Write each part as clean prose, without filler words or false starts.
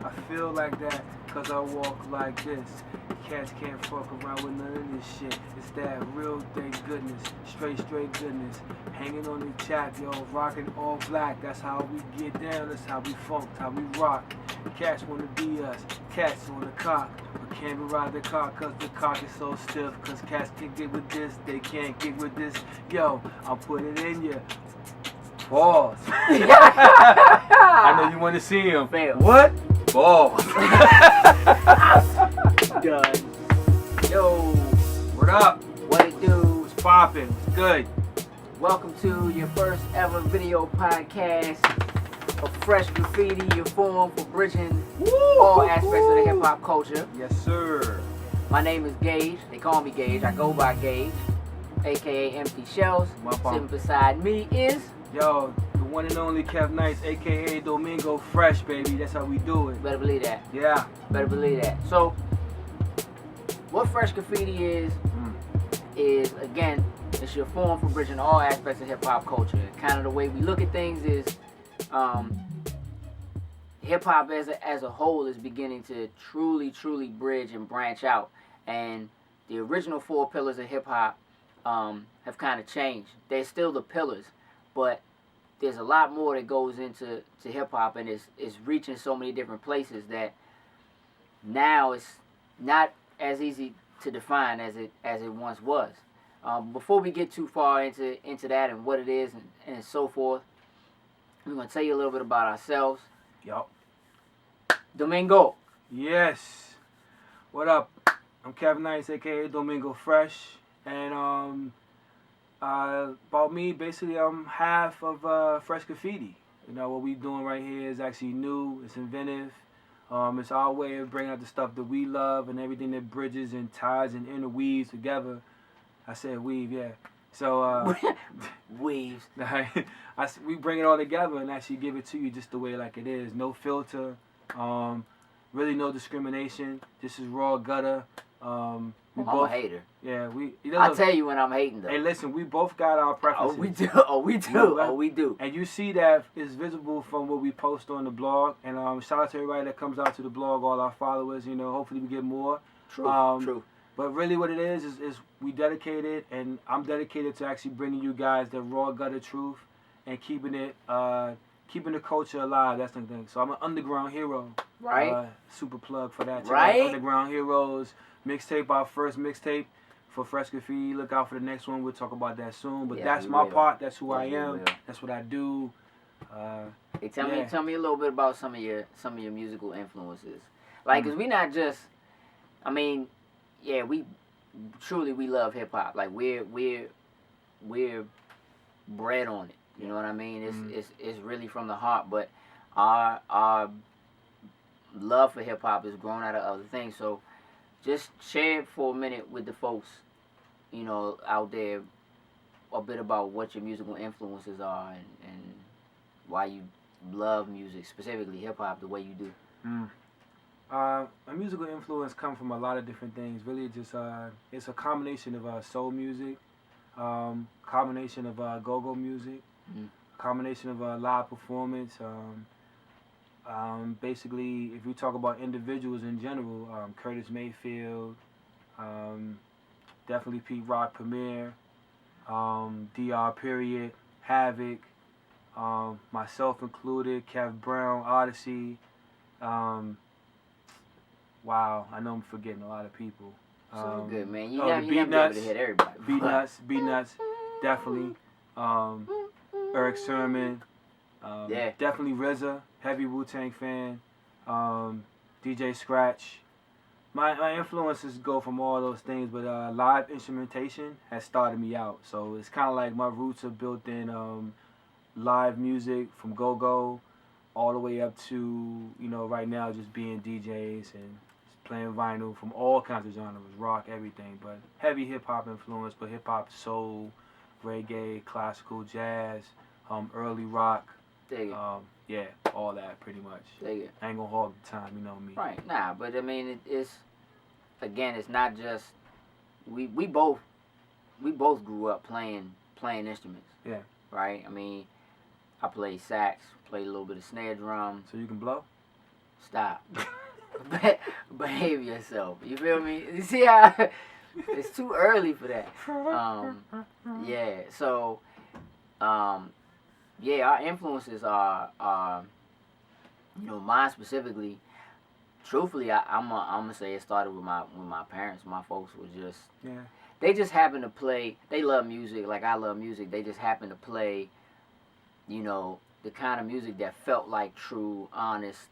I feel like that cause I walk like this. Cats can't fuck around with none of this shit. It's that real thing goodness, straight goodness. Hanging on the chap, yo, rocking all black. That's how we get down, that's how we funk, how we rock. Cats wanna be us, cats on the cock. But can't be ride the cock cause the cock is so stiff. Cause cats can get with this, they can't get with this. Yo, I'll put it in you. Balls. I know you want to see him. Fail. What? Balls. Done. Yo, What up? what it do? What's poppin'? What's good? Welcome to your first ever video podcast of Freshgraffiti, your forum for bridging all aspects of the hip hop culture. Yes, sir. My name is Gage. They call me Gage. I go by Gage, aka Empty Shells. My fault. Sitting beside me is. Yo, the one and only KevNyce, aka Domingo Fresh, baby. That's how we do it. Better believe that. Yeah. Better believe that. So, what Freshgraffiti is again, it's your forum for bridging all aspects of hip hop culture. Kind of the way we look at things is, hip hop as a whole is beginning to truly bridge and branch out. And the original four pillars of hip hop have kind of changed. They're still the pillars, but there's a lot more that goes into hip hop, and it's reaching so many different places that now it's not as easy to define as it once was. Before we get too far into that and what it is and so forth, we're gonna tell you a little bit about ourselves. Yup. Domingo. Yes. What up? I'm KevNyce, aka Domingo Fresh, and about me, basically, I'm half of Freshgraffiti. You know, what we doing right here is actually new. It's inventive. It's our way of bringing out the stuff that we love and everything that bridges and ties and interweaves together. I said weave, yeah. So Weaves. we bring it all together and actually give it to you just the way like it is. No filter. Really no discrimination. This is raw gutter. I'm a hater. Yeah, I'll tell you when I'm hating, though. Hey, listen, we both got our preferences. Oh, we do. And you see that it's visible from what we post on the blog. And shout out to everybody that comes out to the blog, all our followers. You know, hopefully we get more. True. But really what it is we dedicated, and I'm dedicated to actually bringing you guys the raw gutter truth and keeping the culture alive. That's the thing. So I'm an underground hero. Right. Super plug for that. Right. Underground Heroes mixtape, our first mixtape for Freshgraffiti. Look out for the next one. We'll talk about that soon. But that's my part. That's who I am. That's what I do. Hey, tell me a little bit about some of your musical influences. Like, cause we not just, I mean, yeah, we love hip hop. Like we're bred on it. You know what I mean? It's really from the heart. But our love for hip hop is grown out of other things. So just share for a minute with the folks, you know, out there, a bit about what your musical influences are and why you love music, specifically hip hop, the way you do. My musical influence comes from a lot of different things. Really, just it's a combination of soul music, combination of go-go music, combination of live performance. Basically, if we talk about individuals in general, Curtis Mayfield, definitely Pete Rock Premier, DR Period, Havoc, myself included, Kev Brown, Odyssey. Wow, I know I'm forgetting a lot of people. So good, man. You the never be able to hit everybody. Beat Nuts, definitely. Eric Sermon, definitely RZA, heavy Wu-Tang fan. DJ Scratch. My influences go from all those things, but live instrumentation has started me out. So it's kind of like my roots are built in live music from go-go all the way up to, you know, right now just being DJs and playing vinyl from all kinds of genres, rock, everything, but heavy hip-hop influence, but hip-hop, soul, reggae, classical, jazz, early rock. Dig it. Yeah, all that pretty much. Dig it. I ain't gonna hog the time, you know me. Right, nah, but I mean, it's not just, we both grew up playing instruments. Yeah. Right? I mean, I played sax, played a little bit of snare drum. So you can blow? Stop. Behave yourself. You feel me? You see how it's too early for that. Yeah. So, yeah, our influences are mine specifically. Truthfully, I'm gonna say it started with my parents. My folks were just they just happen to play. They love music like I love music. They just happen to play, the kind of music that felt like true, honest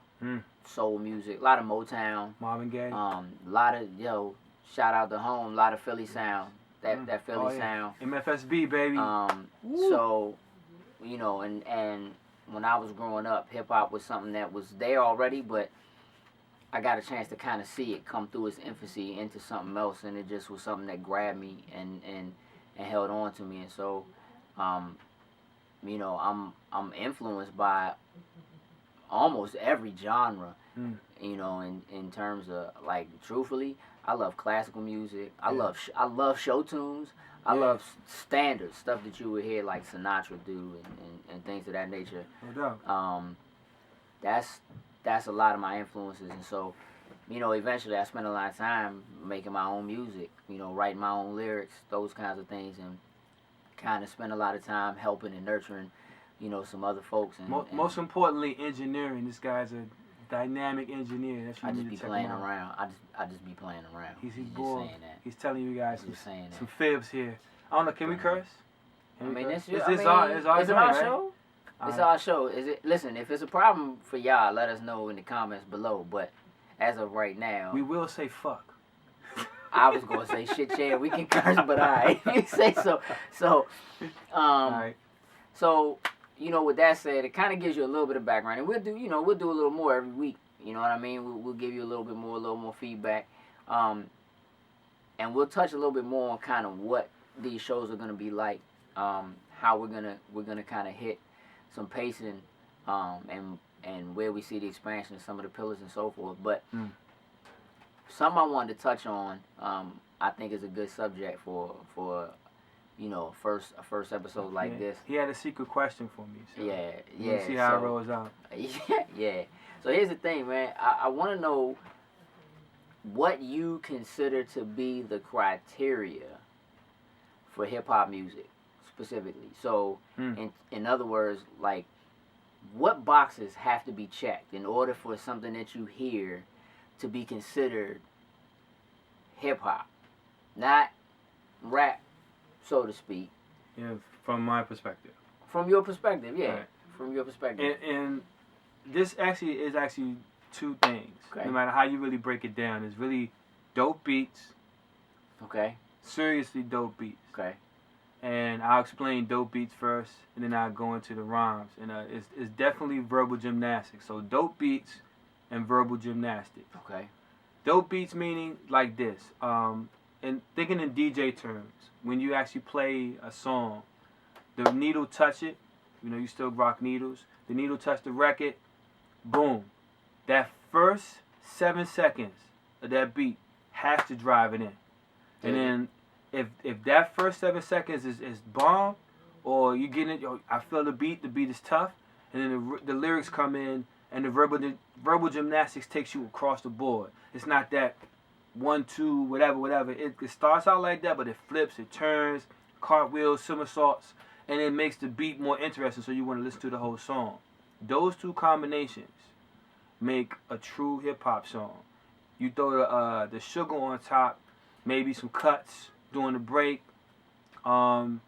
soul music. A lot of Motown, Marvin Gaye. A lot of shout out to home. A lot of Philly sound. That Philly sound. MFSB baby. So, and when I was growing up, hip hop was something that was there already, but I got a chance to kind of see it come through its infancy into something else, and it just was something that grabbed me and held on to me. And so, I'm influenced by almost every genre, in terms of, like, truthfully, I love classical music. I love show tunes. I love standards, stuff that you would hear like Sinatra do and things of that nature. No doubt. That's a lot of my influences, and so, eventually I spent a lot of time making my own music, writing my own lyrics, those kinds of things, and kind of spent a lot of time helping and nurturing, some other folks. And most importantly, engineering. This guy's a dynamic engineer. That's what I just be playing around. I just be playing around. He's bored. Saying that. He's telling you guys some fibs here. I don't know. Can we curse? It's our show. It's our show. Listen, if it's a problem for y'all, let us know in the comments below. But as of right now, we will say fuck. I was gonna say shit, yeah, we can curse, but alright, you say so. So, right. So, with that said, it kind of gives you a little bit of background, and we'll do a little more every week. You know what I mean? We'll give you a little more feedback, and we'll touch a little bit more on kind of what these shows are gonna be like, how we're gonna kind of hit some pacing, and where we see the expansion of some of the pillars and so forth. But something I wanted to touch on, I think is a good subject for a first episode like this. He had a secret question for me. So yeah. We'll see how it rolls out. Yeah. So here's the thing, man. I want to know what you consider to be the criteria for hip hop music specifically. So, in other words, like, what boxes have to be checked in order for something that you hear to be considered hip hop, not rap, so to speak. Yeah, from my perspective. From your perspective, yeah. Right. From your perspective. And this is two things. Okay. No matter how you really break it down, it's really dope beats. Okay. Seriously dope beats. Okay. And I'll explain dope beats first, and then I'll go into the rhymes. And it's definitely verbal gymnastics. So dope beats and verbal gymnastics. Okay. Dope beats meaning like this. And thinking in DJ terms, when you actually play a song, the needle touch it. You still rock needles. The needle touch the record. Boom. That first 7 seconds of that beat has to drive it in. And then if that first 7 seconds is bomb, or you get it, I feel the beat is tough, and then the lyrics come in, and the verbal gymnastics takes you across the board. It's not that 1, 2, whatever. It starts out like that, but it flips, it turns, cartwheels, somersaults, and it makes the beat more interesting, so you want to listen to the whole song. Those two combinations make a true hip-hop song. You throw the sugar on top, maybe some cuts during the break. You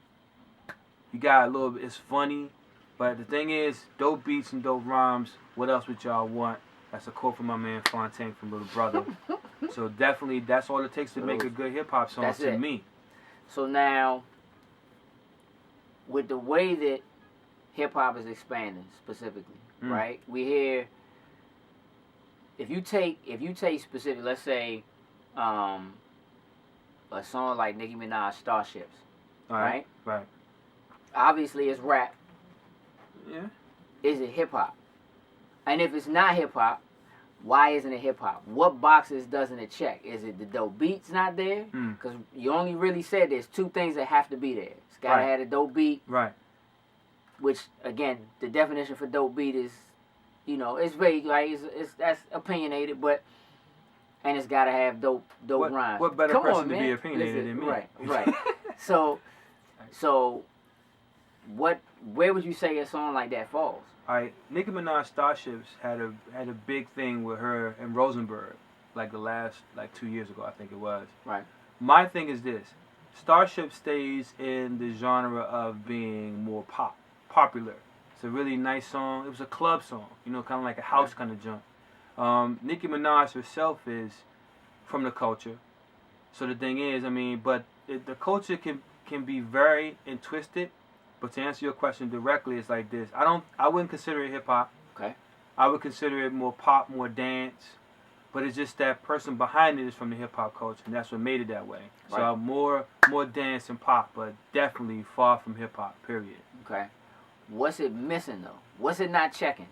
got a little bit, it's funny, but the thing is, dope beats and dope rhymes, what else would y'all want? That's a quote from my man Fontaine from Little Brother. So definitely, that's all it takes to make a good hip-hop song to me. So now, with the way that hip-hop is expanding specifically, right? We hear, if you take specific, let's say, a song like Nicki Minaj, Starships, right? Right. Obviously, it's rap. Yeah. Is it hip-hop? And if it's not hip-hop, why isn't it hip-hop? What boxes doesn't it check? Is it the dope beats not there? Because you only really said there's two things that have to be there. It's got to have a dope beat. Right. Which, again, the definition for dope beat is, you know, it's vague, right? It's that's opinionated, but and it's gotta have dope rhymes. What better person to be opinionated than me? Right. So where would you say a song like that falls? Alright, Nicki Minaj Starships had a big thing with her and Rosenberg, like the last 2 years ago, I think it was. Right. My thing is this: Starship stays in the genre of being more popular. It's a really nice song. It was a club song, you know, kind of like a house kind of jump. Nicki Minaj herself is from the culture, so the thing is, I mean, but the culture can be very and twisted. But to answer your question directly, it's like this: I wouldn't consider it hip hop. Okay. I would consider it more pop, more dance. But it's just that person behind it is from the hip hop culture, and that's what made it that way. Right. So more dance and pop, but definitely far from hip hop. Period. Okay. What's it missing though? What's it not checking?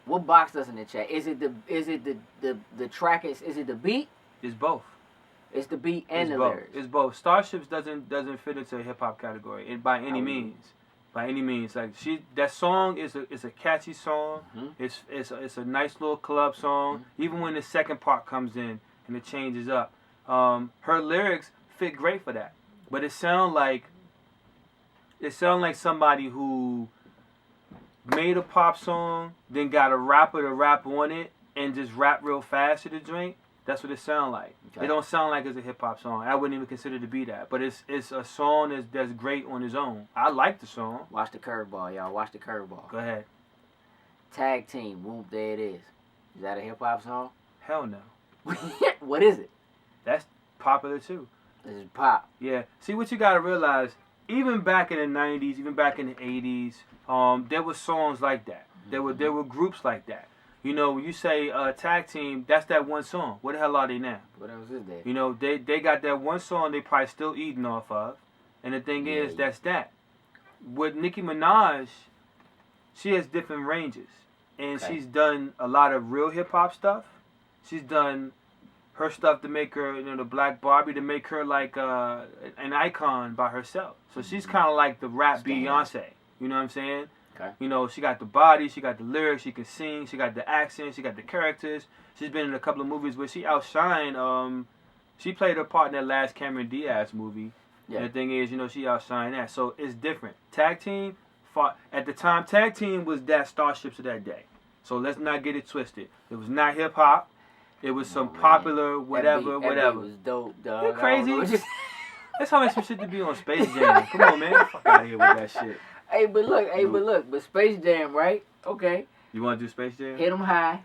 What box doesn't it check? Is it the track? Is it the beat? It's both. It's the beat and the both. lyrics. It's both. Starships doesn't fit into a hip hop category by any means. By any means, like that song is a catchy song. Mm-hmm. It's a nice little club song. Mm-hmm. Even when the second part comes in and it changes up, her lyrics fit great for that. But it sound like somebody who made a pop song, then got a rapper to rap on it, and just rap real fast to the joint. That's what it sound like. Okay. It don't sound like it's a hip hop song. I wouldn't even consider it to be that. But it's a song that's great on its own. I like the song. Watch the curveball, y'all. Watch the curveball. Go ahead. Tag Team, Whoop, there it is. Is that a hip hop song? Hell no. What is it? That's popular too. This is pop. Yeah. See, what you gotta realize, even back in the 90s, even back in the 80s, there were songs like that. Mm-hmm. There were groups like that. You know, when you say Tag Team, that's that one song. What the hell are they now? What else is there? You know, they got that one song they probably still eating off of. And the thing is, that's that. With Nicki Minaj, she has different ranges. And she's done a lot of real hip-hop stuff. She's done her stuff to make her, you know, the Black Barbie, to make her like an icon by herself. So she's kind of like the rap Beyonce. You know what I'm saying? Okay. You know, she got the body, she got the lyrics, she can sing, she got the accent, she got the characters. She's been in a couple of movies where she outshined, she played her part in that last Cameron Diaz movie. Yeah. And the thing is, you know, she outshined that. So it's different. Tag Team, at the time, Tag Team was that Starships of that day. So let's not get it twisted. It was not hip hop. It was some popular whatever. That was dope, dog. You're crazy. That's how much shit to be on Space Jam. Come on, man. Fuck out of here with that shit. Hey, but look, Space Jam, right? Okay. You want to do Space Jam? Hit 'em high.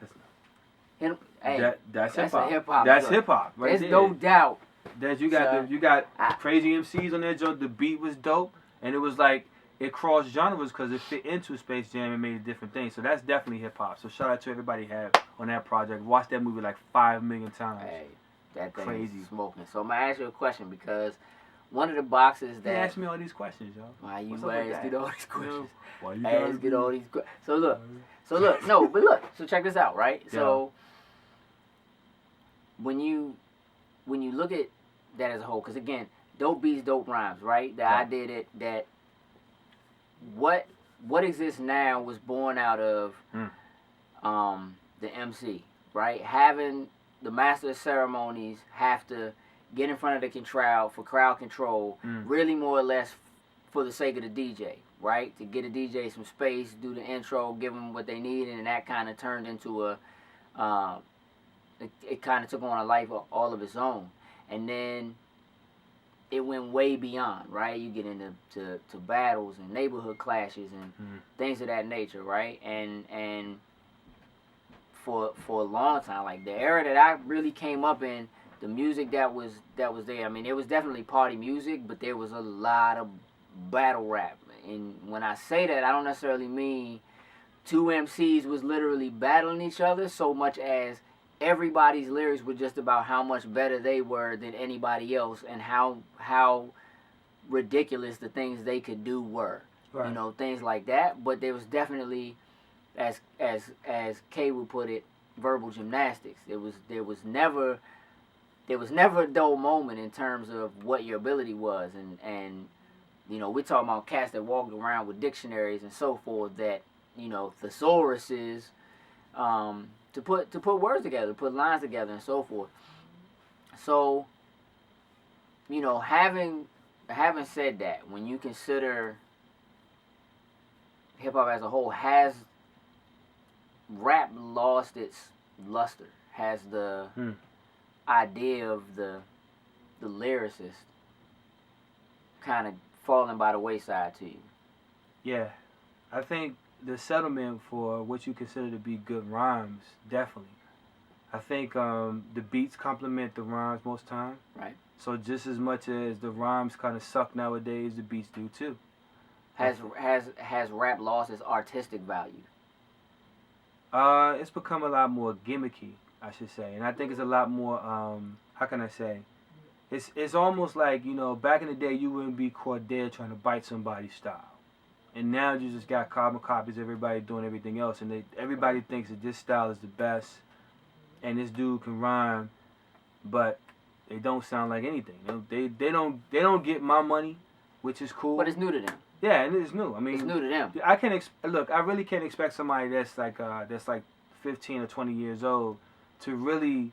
Hit 'em. Hey, that's hip hop. That's hip hop, right? There's no doubt. That you got crazy MCs on there, Joe. The beat was dope, and it was like it crossed genres because it fit into Space Jam and made a different thing. So that's definitely hip hop. So shout out to everybody who have on that project. Watched that movie like 5 million times. Hey, that thing crazy is smoking. So I'm gonna ask you a question because one of the boxes that you ask me all these questions, yo. Why you asking all these questions? Why you asking all these questions? So look, no, but look. So check this out, right? Yeah. So when you look at that as a whole, because again, dope beats, dope rhymes, right? The idea that what exists now was born out of the MC, right? Having the master of ceremonies have to get in front of the crowd for crowd control, really more or less for the sake of the DJ, right? To get a DJ some space, do the intro, give them what they need, and that kind of turned into it kind of took on a life all of its own. And then it went way beyond, right? You get into to battles and neighborhood clashes and things of that nature, right? And for a long time, like the era that I really came up in, the music that was there, I mean, it was definitely party music, but there was a lot of battle rap. And when I say that, I don't necessarily mean two MCs was literally battling each other so much as everybody's lyrics were just about how much better they were than anybody else and how ridiculous the things they could do were. Right. You know, things like that. But there was definitely, as Kay would put it, verbal gymnastics. There was never a dull moment in terms of what your ability was, and you know, we're talking about cats that walked around with dictionaries and so forth that, you know, thesauruses, to put words together, put lines together, and so forth. So, you know, having said that, when you consider hip hop as a whole, has rap lost its luster? Has the idea of the lyricist kind of fallen by the wayside to you? Yeah, I think the settlement for what you consider to be good rhymes, definitely. I think the beats complement the rhymes most time. Right. So just as much as the rhymes kind of suck nowadays, the beats do too. Has rap lost its artistic value? It's become a lot more gimmicky, I should say, and I think it's a lot more. How can I say? It's almost like, you know, back in the day you wouldn't be caught dead trying to bite somebody's style, and now you just got carbon copies of everybody doing everything else, and everybody thinks that this style is the best, and this dude can rhyme, but they don't sound like anything. They don't get my money, which is cool. But it's new to them. Yeah, and it's new. I mean, it's new to them. I can look. I really can't expect somebody that's like 15 or 20 years old to really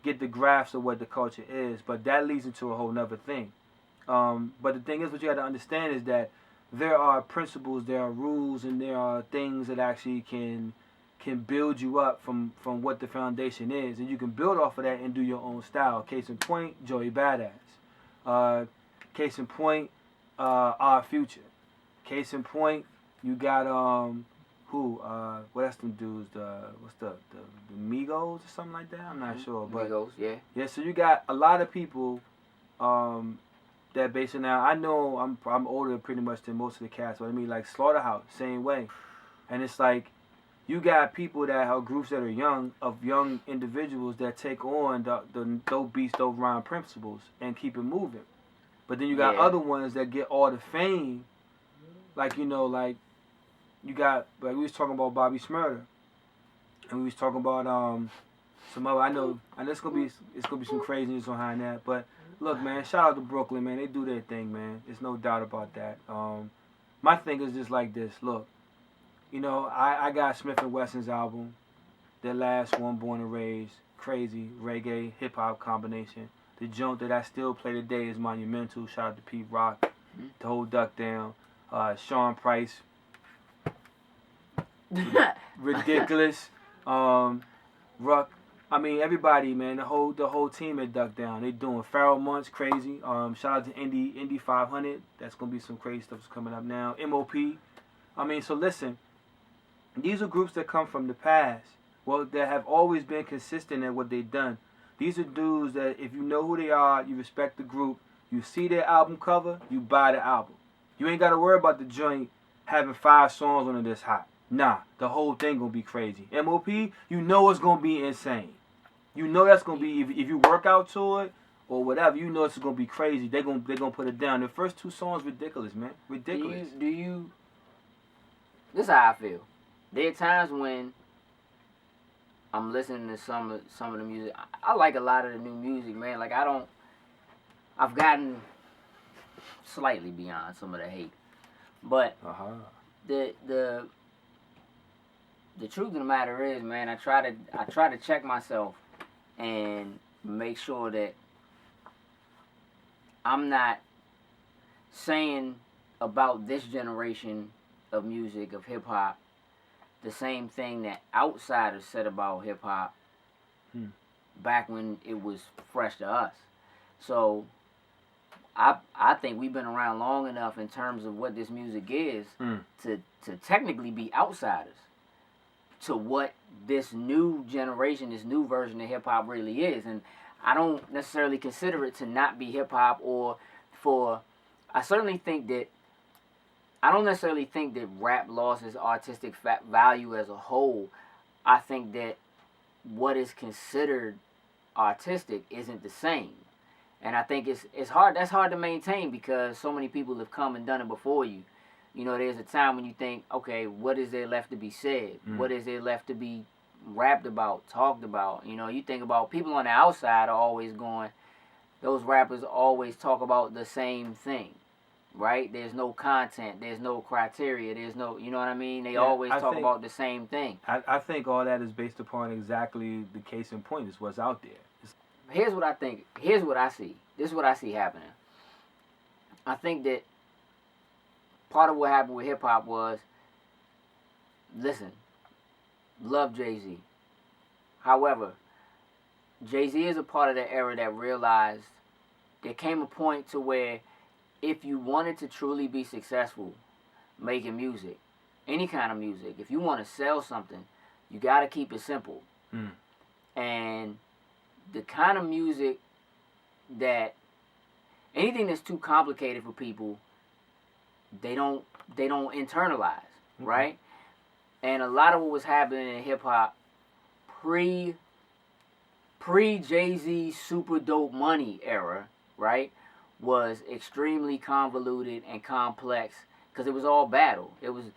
get the grasp of what the culture is. But that leads into a whole nother thing. But the thing is, what you got to understand is that there are principles, there are rules, and there are things that actually can build you up from what the foundation is, and you can build off of that and do your own style. Case in point, Joey Badass. Case in point, Our Future. Case in point, you got what else them dudes? What's the Migos or something like that? I'm not sure, but Migos, yeah. Yeah, so you got a lot of people that basically now I know I'm older pretty much than most of the cats, but I mean like Slaughterhouse, same way, and it's like you got people that are groups that are young individuals that take on the dope beats, dope rhyme principles and keep it moving, but then you got other ones that get all the fame. Like, you know, like, you got, like, we was talking about Bobby Shmurda, and we was talking about, some other, I know it's gonna be some craziness behind that, but, look, man, shout out to Brooklyn, man, they do their thing, man, there's no doubt about that. My thing is just like this, look, you know, I got Smith & Wesson's album, their last one, Born and Raised, crazy, reggae, hip-hop combination. The joint that I still play today is monumental, shout out to Pete Rock, the whole Duck Down. Sean Price, ridiculous. Ruck, I mean everybody, man. The whole team at Duck Down. They doing Pharoah Month's crazy. Shout out to Indy 500. That's gonna be some crazy stuff that's coming up now. MOP. I mean, so listen. These are groups that come from the past. Well, that have always been consistent at what they've done. These are dudes that if you know who they are, you respect the group. You see their album cover, you buy the album. You ain't got to worry about the joint having 5 songs on it that's hot. Nah, the whole thing going to be crazy. MOP, you know it's going to be insane. You know that's going to be, if you work out to it or whatever, you know it's going to be crazy. They're going to put it down. The first 2 songs, ridiculous, man. Ridiculous. Do you this is how I feel. There are times when I'm listening to some of the music. I like a lot of the new music, man. Like, I've gotten slightly beyond some of the hate, but the truth of the matter is, man, I try to check myself and make sure that I'm not saying about this generation of music, of hip hop, the same thing that outsiders said about hip hop back when it was fresh to us. So I think we've been around long enough in terms of what this music is to technically be outsiders to what this new generation, this new version of hip hop really is. And I don't necessarily consider it to not be hip hop I don't necessarily think that rap lost its artistic value as a whole. I think that what is considered artistic isn't the same. And I think it's hard. That's hard to maintain because so many people have come and done it before you. You know, there's a time when you think, okay, what is there left to be said? What is there left to be rapped about, talked about? You know, you think about people on the outside are always going, those rappers always talk about the same thing. right? There's no content. There's no criteria. There's no, you know what I mean? They always talk about the same thing. I think all that is based upon exactly the case in point is what's out there. Here's what I think. Here's what I see. This is what I see happening. I think that part of what happened with hip-hop was, listen, love Jay-Z. However, Jay-Z is a part of the era that realized there came a point to where if you wanted to truly be successful making music, any kind of music, if you want to sell something, you got to keep it simple. And the kind of music that, anything that's too complicated for people, they don't internalize, right? And a lot of what was happening in hip-hop pre Jay-Z Super Dope Money era, right, was extremely convoluted and complex because it was all battle. It was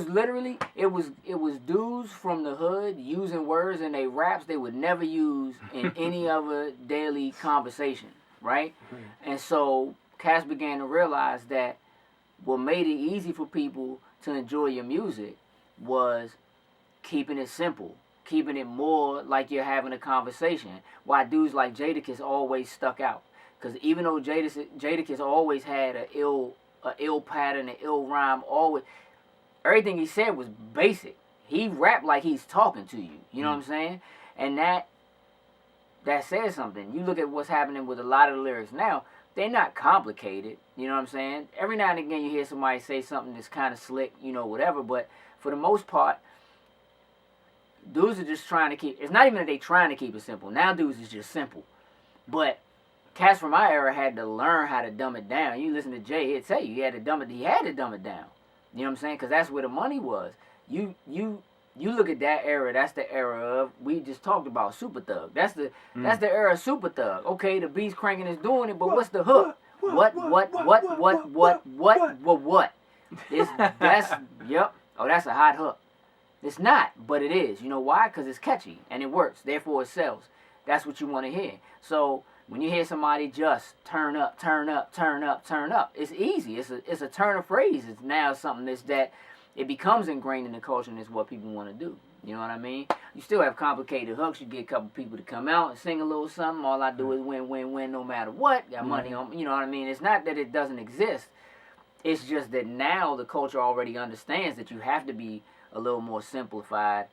literally dudes from the hood using words in their raps they would never use in any other daily conversation, right? And so cats began to realize that what made it easy for people to enjoy your music was keeping it simple, keeping it more like you're having a conversation. Why dudes like Jadakiss always stuck out. Because even though Jadakiss always had an ill pattern, an ill rhyme, always, everything he said was basic. He rapped like he's talking to you. You know what I'm saying? And that says something. You look at what's happening with a lot of the lyrics now, they're not complicated. You know what I'm saying? Every now and again you hear somebody say something that's kind of slick, you know, whatever. But for the most part, dudes are just trying to keep, it's not even that they trying to keep it simple. Now dudes is just simple. But cats from my era had to learn how to dumb it down. You listen to Jay, he'd tell you he had to dumb it down. You know what I'm saying? Because that's where the money was. You look at that era, that's the era of, we just talked about Super Thug. That's the era of Super Thug. Okay, the beat's cranking is doing it, but what's the hook? What? Yep. Oh, that's a hot hook. It's not, but it is. You know why? Because it's catchy and it works. Therefore, it sells. That's what you want to hear. So when you hear somebody just turn up, turn up, turn up, turn up, it's easy. It's a turn of phrase. It's now something that it becomes ingrained in the culture and it's what people want to do. You know what I mean? You still have complicated hooks. You get a couple people to come out and sing a little something. All I do is win, win, win no matter what. Got money on, you know what I mean? It's not that it doesn't exist. It's just that now the culture already understands that you have to be a little more simplified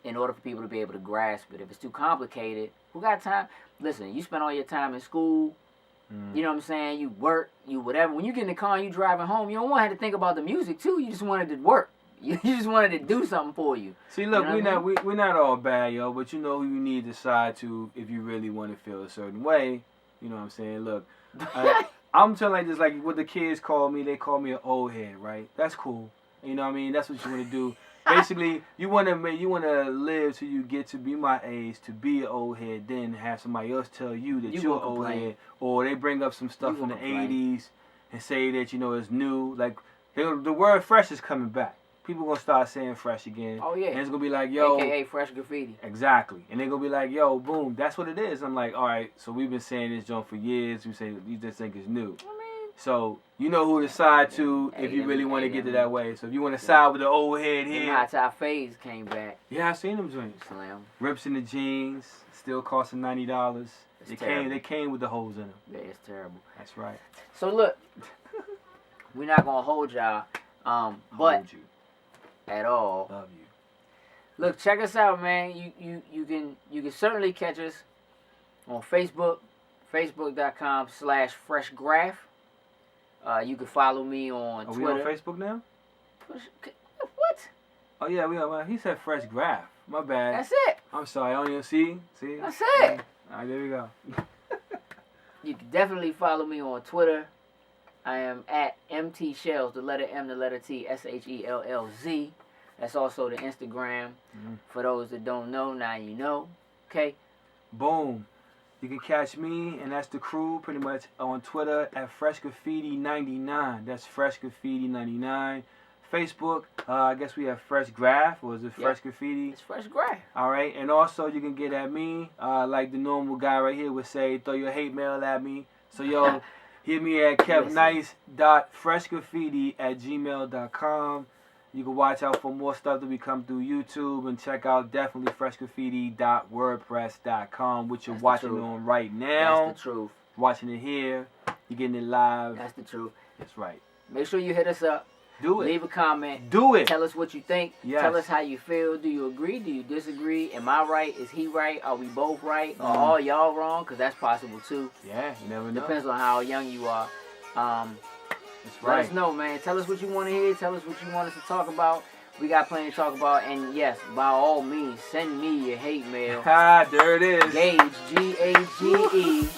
in order for people to be able to grasp it. If it's too complicated, who got time? Listen, you spend all your time in school, you know what I'm saying? You work, you whatever. When you get in the car and you driving home, you don't want to have to think about the music too. You just wanted to work. You just wanted to do something for you. See, look, you know we're not all bad, yo, but you know who you need to side to if you really want to feel a certain way. You know what I'm saying? Look, I'm telling like this, like what the kids call me, they call me an old head, right? That's cool. You know what I mean? That's what you want to do. Basically, you want to live till you get to be my age, to be an old head, then have somebody else tell you that you're an old head, or they bring up some stuff from the 80s and say that, you know, it's new. Like, the word fresh is coming back. People going to start saying fresh again. Oh, yeah. And it's going to be like, yo. AKA Freshgraffiti. Exactly. And they're going to be like, yo, boom, that's what it is. I'm like, all right, so we've been saying this joint for years. We just think it's new. So, you know who to side to if you really want to get to that way. So, if you want to side with the old head here. Hot Top Phase came back. Yeah, I seen them joints. Slam. Rips in the jeans, still costing $90. They came with the holes in them. Yeah, it's terrible. That's right. So, look, we're not going to hold y'all. But hold you. At all. Love you. Look, check us out, man. You can certainly catch us on Facebook, facebook.com/freshgraph. You can follow me on Twitter. Are we on Facebook now? What? Oh yeah, we are. He said Fresh Graph. My bad. That's it. I'm sorry. I don't even see. That's it. All right, there we go. You can definitely follow me on Twitter. I am at MTShells, the letter M, the letter T, SHELLZ. That's also the Instagram. For those that don't know, now you know. Okay? Boom. You can catch me, and that's the crew, pretty much, on Twitter at Freshgraffiti99. That's Freshgraffiti99. Facebook, I guess we have Fresh Graph, or is it Fresh Graffiti? It's Fresh Graph. All right, and also you can get at me, like the normal guy right here would say, throw your hate mail at me. So, yo, Hit me at KevNyce.freshgraffiti@gmail.com. You can watch out for more stuff that we come through YouTube and check out definitely freshgraffiti.wordpress.com, which you're watching on right now. That's the truth. Watching it here. You're getting it live. That's the truth. That's right. Make sure you hit us up. Do it. Leave a comment. Do it. Tell us what you think. Yes. Tell us how you feel. Do you agree? Do you disagree? Am I right? Is he right? Are we both right? Are all y'all wrong? Because that's possible too. Yeah, you never know. Depends on how young you are. That's right. Let us know, man. Tell us what you want to hear. Tell us what you want us to talk about. We got plenty to talk about. And yes, by all means, send me your hate mail. There it is. Gage, Gage,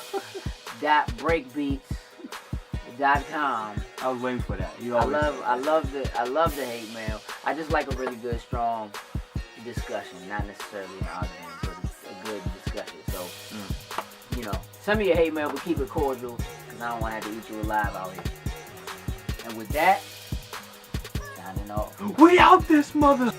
.breakbeats.com. I was waiting for that. I love the hate mail. I just like a really good, strong discussion, not necessarily an argument, but a good discussion. So, send me your hate mail, but keep it cordial, because I don't want to have to eat you alive out here. And with that, signing off. We out this mother.